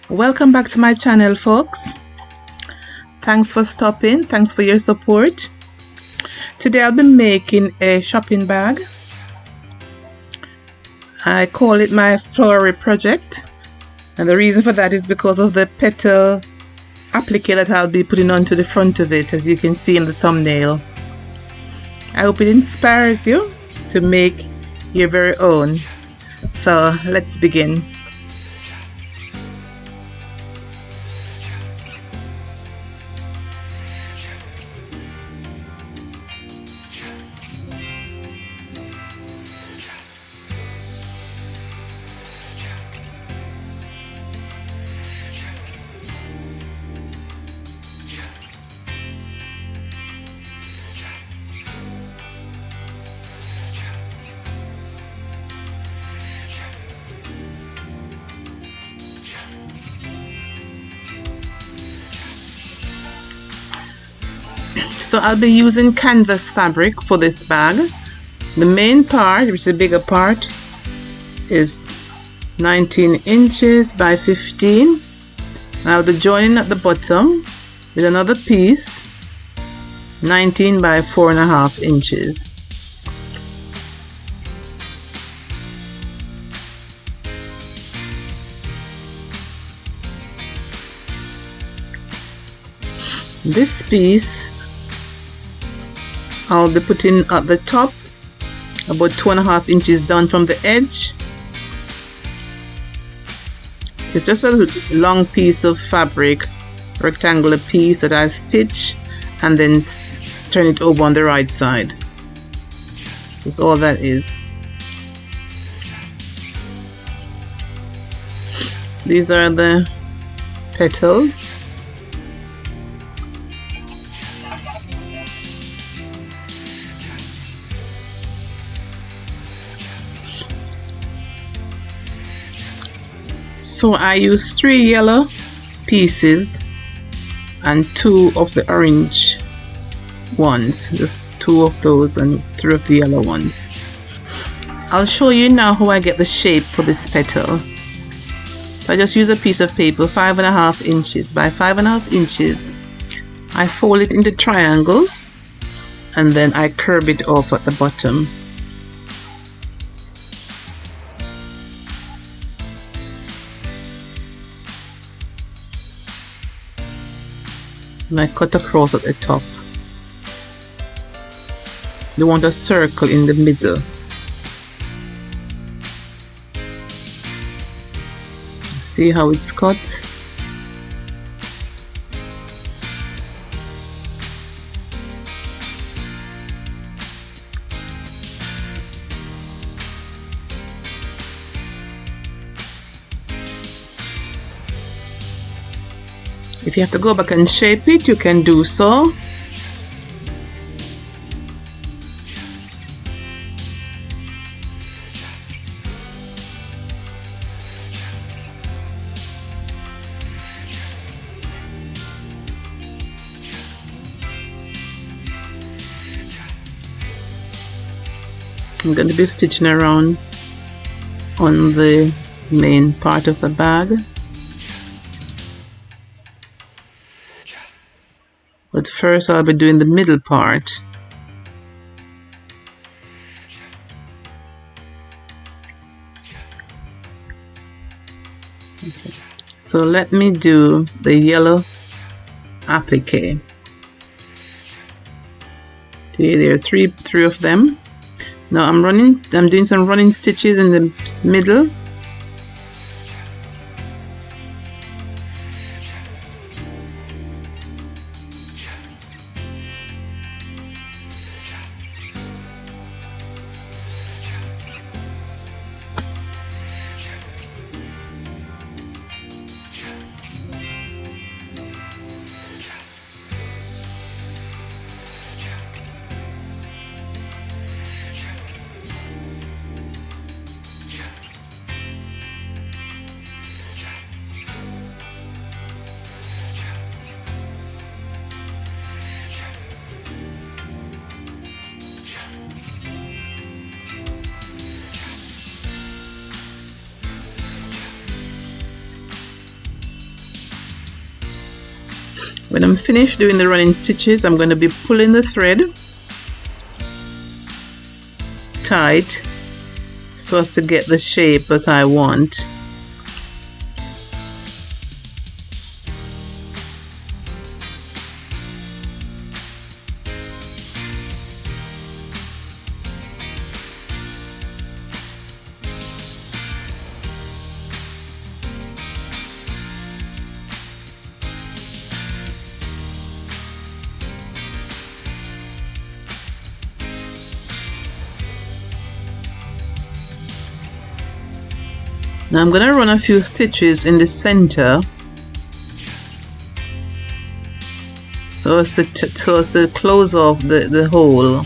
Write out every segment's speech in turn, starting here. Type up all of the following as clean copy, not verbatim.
Welcome back to my channel, folks. Thanks for stopping. Thanks for your support. Today I'll be making a shopping bag. I call it my flowery project, and the reason for that is because of the petal applique that I'll be putting onto the front of it, as you can see in the thumbnail. I hope it inspires you to make your very own. So let's begin. So I'll be using canvas fabric for this bag. The main part, which is the bigger part, is 19 inches by 15. I'll be joining at the bottom with another piece, 19 by 4.5 inches. This piece I'll be putting at the top, about 2.5 inches down from the edge. It's just a long piece of fabric, rectangular piece that I stitch and then turn it over on the right side. That's all that is. These are the petals. So I use 3 yellow pieces and 2 of the orange ones, just 2 of those and 3 of the yellow ones. I'll show you now how I get the shape for this petal. I just use a piece of paper, 5.5 inches by 5.5 inches. I fold it into triangles and then I curve it off at the bottom. And I cut across at the top. You want a circle in the middle. See how it's cut? If you have to go back and shape it, you can do so. I'm going to be stitching around on the main part of the bag. But first I'll be doing the middle part. Okay. So let me do the yellow applique. Okay, there are three of them. Now I'm doing some running stitches in the middle. When I'm finished doing the running stitches, I'm going to be pulling the thread tight so as to get the shape that I want. Now I'm going to run a few stitches in the center so as to close off the hole.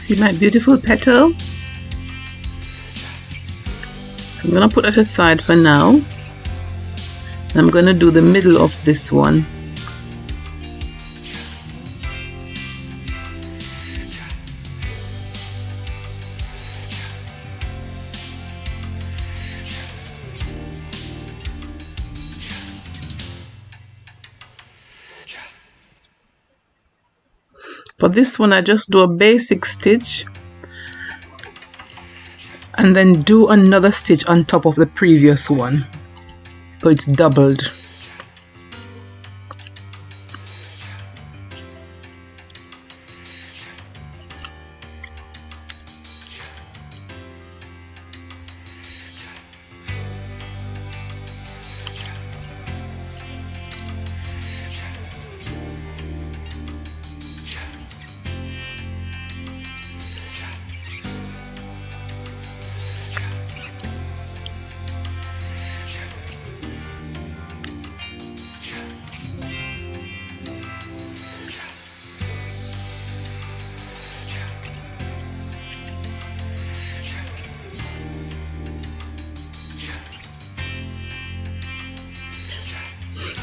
See my beautiful petal? So I'm going to put that aside for now. I'm going to do the middle of this one. For this one, I just do a basic stitch and then do another stitch on top of the previous one, so it's doubled.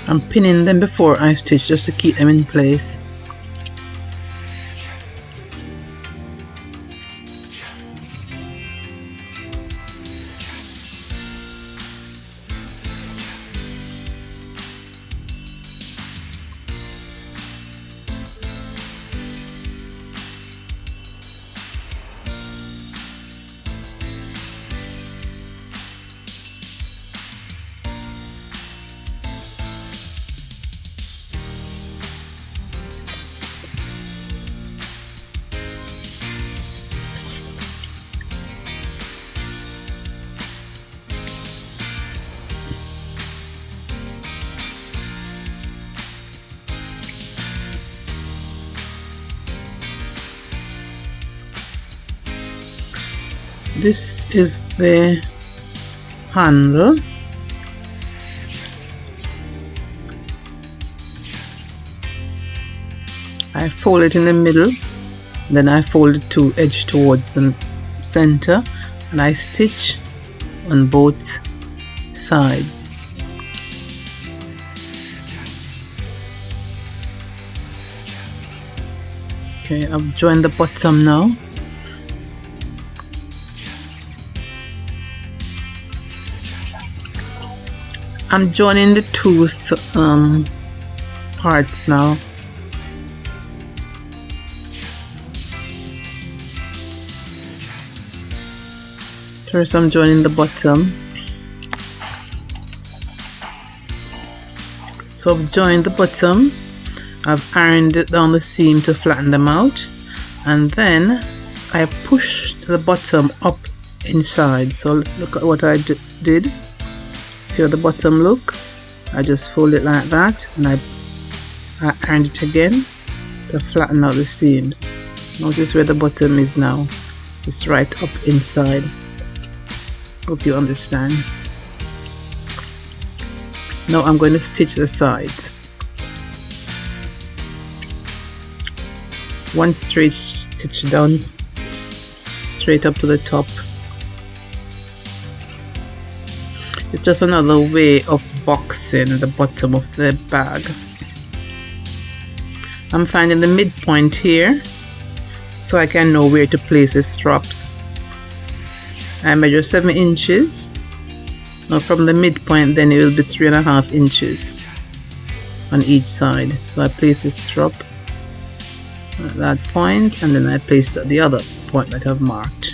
I'm pinning them before I stitch just to keep them in place. This is the handle. I fold it in the middle, then I fold it to edge towards the center, and I stitch on both sides. Okay, I've joined the bottom now. I'm joining the two parts now. First I'm joining the bottom. So I've joined the bottom, I've ironed it down the seam to flatten them out, and then I pushed the bottom up inside. So look at what I did. See how the bottom look? I just fold it like that, and I ironed it again to flatten out the seams. Notice where the bottom is now. It's right up inside. Hope you understand. Now I'm going to stitch the sides. One straight stitch down, straight up to the top. It's just another way of boxing the bottom of the bag. I'm finding the midpoint here so I can know where to place the straps. I measure 7 inches. Now from the midpoint, then it will be 3.5 inches on each side. So I place the strap at that point, and then I place it at the other point that I've marked.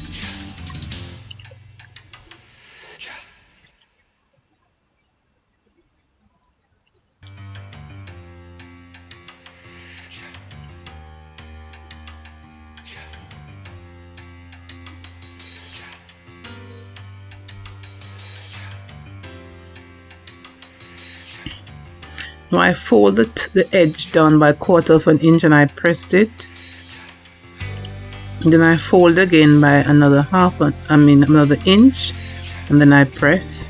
Now I folded the edge down by 1/4 inch and I pressed it. And then I fold again by another another inch, and then I press.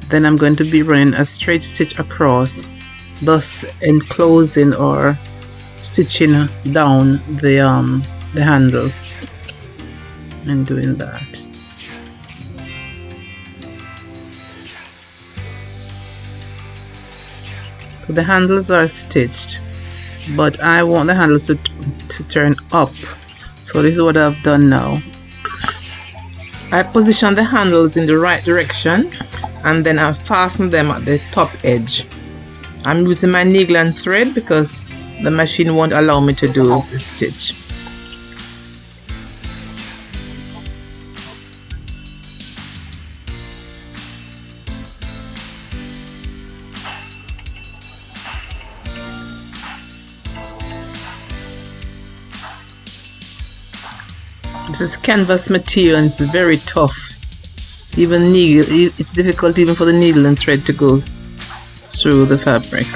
Then I'm going to be running a straight stitch across, thus enclosing or stitching down the handle, and doing that. The handles are stitched, but I want the handles to turn up. So this is what I've done now. I position the handles in the right direction, and then I fasten them at the top edge. I'm using my needle and thread because the machine won't allow me to do the stitch. This is canvas material and it's very tough. Even needle, it's difficult even for the needle and thread to go through the fabric.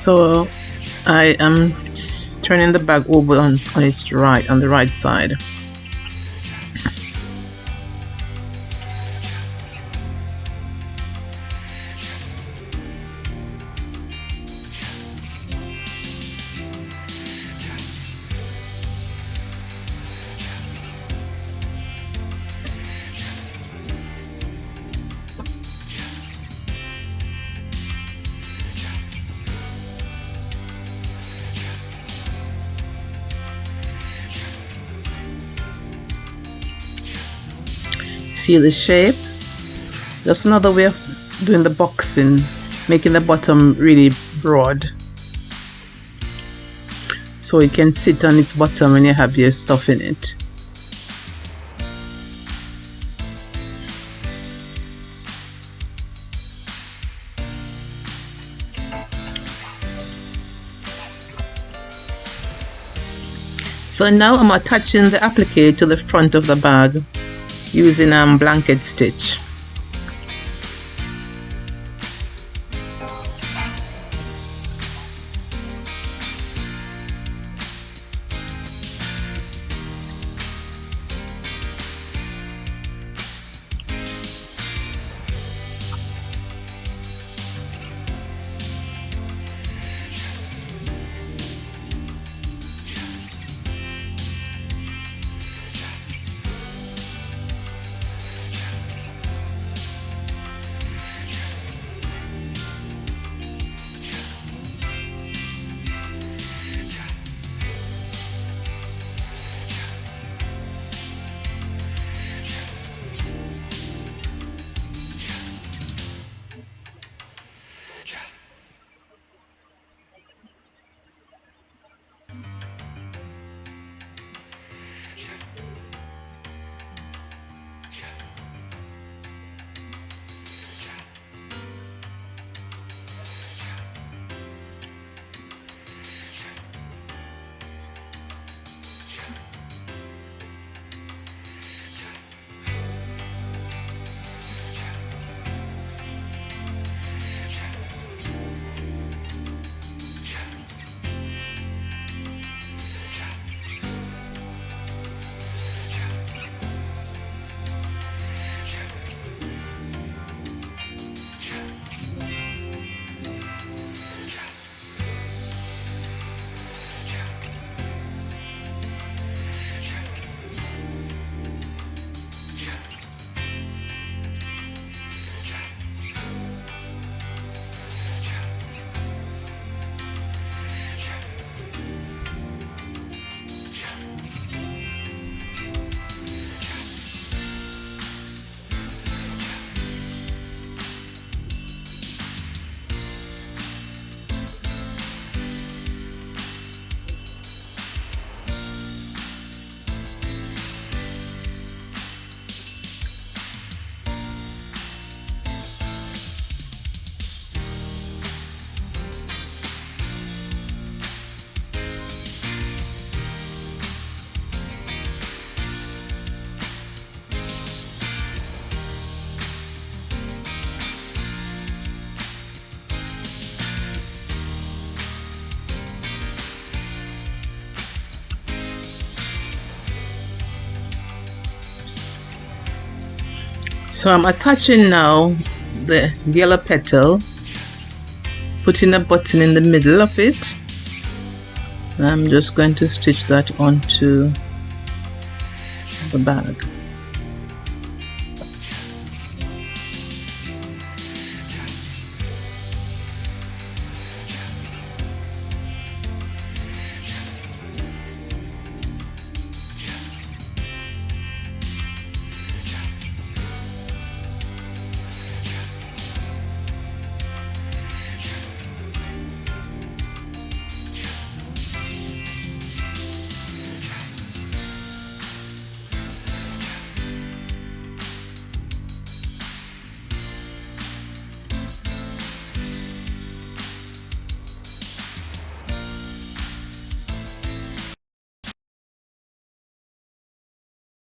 So I am turning the bag over on its right, on the right side. See the shape? Just another way of doing the boxing, making the bottom really broad so it can sit on its bottom when you have your stuff in it. So now I'm attaching the applique to the front of the bag using blanket stitch. So I'm attaching now the yellow petal, putting a button in the middle of it. I'm just going to stitch that onto the bag.